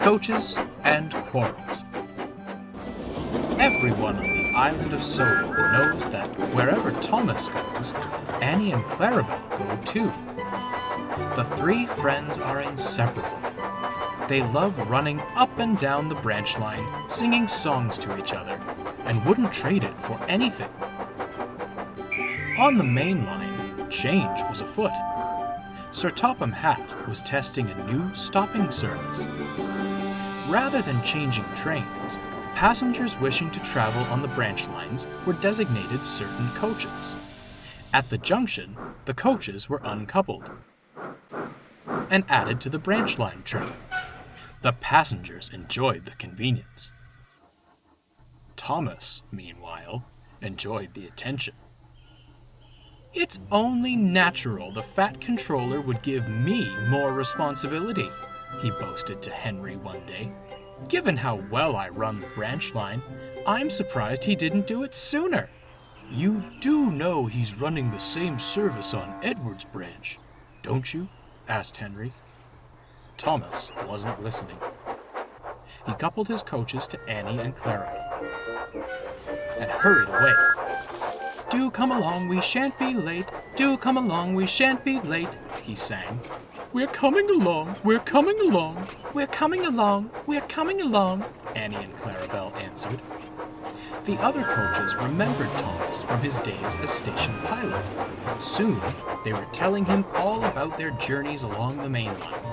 Coaches and Quarrels. Everyone on the island of Sodor knows that wherever Thomas goes, Annie and Clarabel go too. The three friends are inseparable. They love running up and down the branch line, singing songs to each other, and wouldn't trade it for anything. On the main line, change was afoot. Sir Topham Hatt was testing a new stopping service. Rather than changing trains, passengers wishing to travel on the branch lines were designated certain coaches. At the junction, the coaches were uncoupled and added to the branch line train. The passengers enjoyed the convenience. Thomas, meanwhile, enjoyed the attention. "It's only natural the fat controller would give me more responsibility," he boasted to Henry one day. "Given how well I run the branch line, I'm surprised he didn't do it sooner." "You do know he's running the same service on Edward's branch, don't you?" asked Henry. Thomas wasn't listening. He coupled his coaches to Annie and Clarabel and hurried away. "Do come along, we shan't be late. Do come along, we shan't be late," he sang. "We're coming along, we're coming along. We're coming along, we're coming along," Annie and Clarabel answered. The other coaches remembered Thomas from his days as station pilot. Soon, they were telling him all about their journeys along the main line.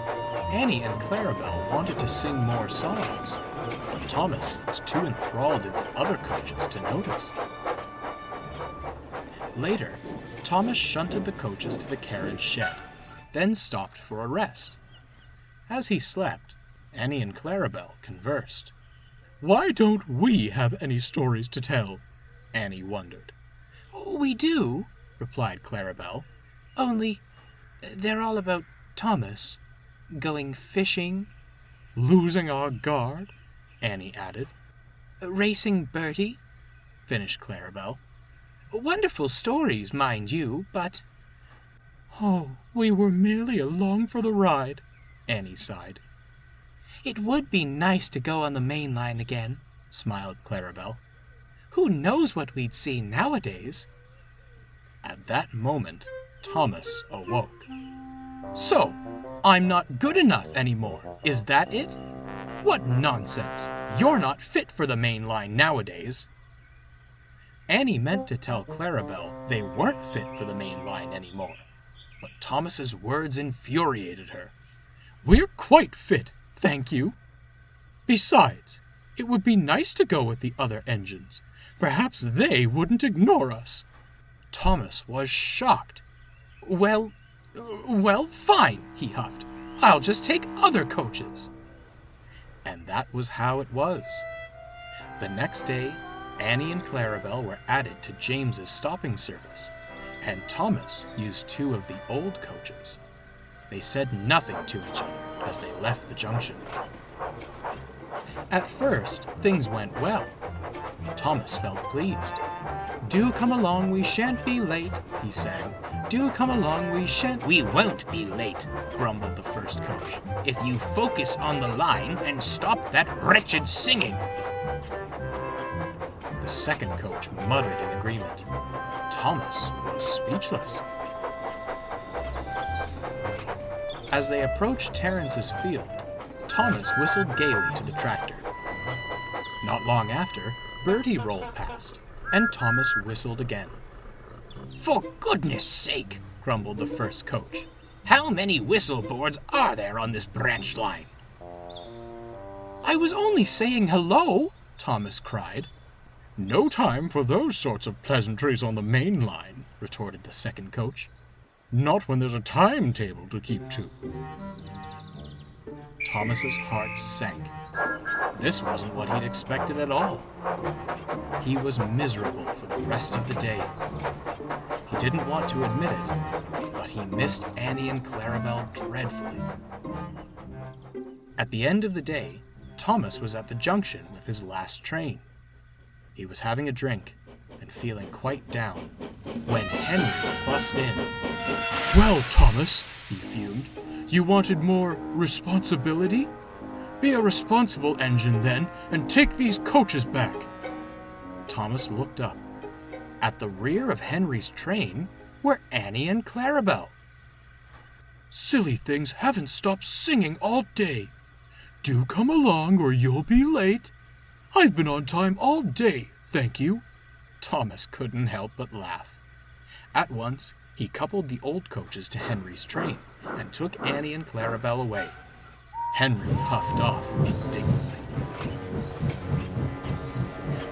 Annie and Clarabel wanted to sing more songs, but Thomas was too enthralled in the other coaches to notice. Later, Thomas shunted the coaches to the carriage shed, then stopped for a rest. As he slept, Annie and Clarabel conversed. "Why don't we have any stories to tell?" Annie wondered. "We do," replied Clarabel. "Only they're all about Thomas. Going fishing." "Losing our guard," Annie added. "Racing Bertie," finished Clarabel. "Wonderful stories, mind you, but—" "Oh, we were merely along for the ride," Annie sighed. "It would be nice to go on the main line again," smiled Clarabel. "Who knows what we'd see nowadays?" At that moment, Thomas awoke. "So, I'm not good enough anymore, is that it? What nonsense! You're not fit for the main line nowadays." Annie meant to tell Clarabel they weren't fit for the main line anymore, but Thomas's words infuriated her. "We're quite fit, thank you. Besides, it would be nice to go with the other engines. Perhaps they wouldn't ignore us." Thomas was shocked. Well, fine," he huffed. "I'll just take other coaches." And that was how it was. The next day, Annie and Clarabel were added to James's stopping service, and Thomas used two of the old coaches. They said nothing to each other as they left the junction. At first, things went well. Thomas felt pleased. "Do come along, we shan't be late," he sang. "Do come along, we shan't—" "We won't be late," grumbled the first coach, "if you focus on the line and stop that wretched singing." The second coach muttered in agreement. Thomas was speechless. As they approached Terrence's field, Thomas whistled gaily to the tractor. Not long after, Bertie rolled past, and Thomas whistled again. "For goodness sake," grumbled the first coach. "How many whistle boards are there on this branch line?" "I was only saying hello," Thomas cried. "No time for those sorts of pleasantries on the main line," retorted the second coach. "Not when there's a timetable to keep to." Thomas's heart sank. This wasn't what he'd expected at all. He was miserable for the rest of the day. He didn't want to admit it, but he missed Annie and Clarabel dreadfully. At the end of the day, Thomas was at the junction with his last train. He was having a drink and feeling quite down when Henry bussed in. "Well, Thomas," he fumed, "you wanted more responsibility? Be a responsible engine, then, and take these coaches back. Thomas looked up. At the rear of Henry's train were Annie and Clarabel. Silly things haven't stopped singing all day. Do come along or you'll be late. I've been on time all day, thank you. Thomas couldn't help but laugh. At once, he coupled the old coaches to Henry's train and took Annie and Clarabel away. Henry puffed off indignantly.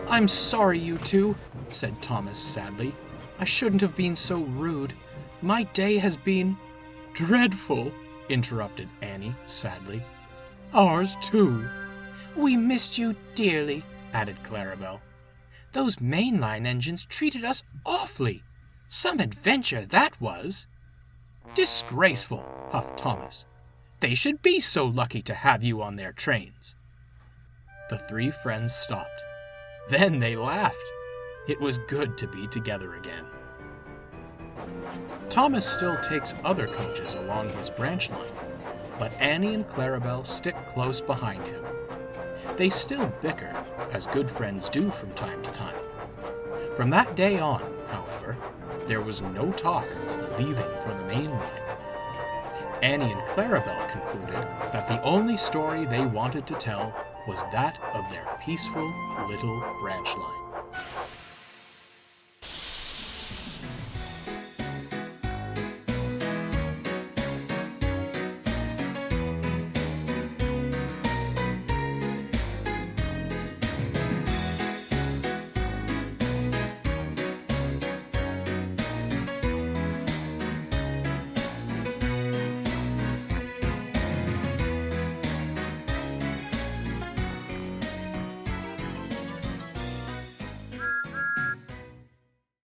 I'm sorry, you two, said Thomas sadly. I shouldn't have been so rude. My day has been... Dreadful, interrupted Annie sadly. Ours too. We missed you dearly, added Clarabel. Those mainline engines treated us awfully. Some adventure that was. Disgraceful, puffed Thomas. They should be so lucky to have you on their trains. The three friends stopped. Then they laughed. It was good to be together again. Thomas still takes other coaches along his branch line, but Annie and Clarabel stick close behind him. They still bicker, as good friends do from time to time. From that day on, however, there was no talk of leaving for the main line. Annie and Clarabel concluded that the only story they wanted to tell was that of their peaceful little branch line.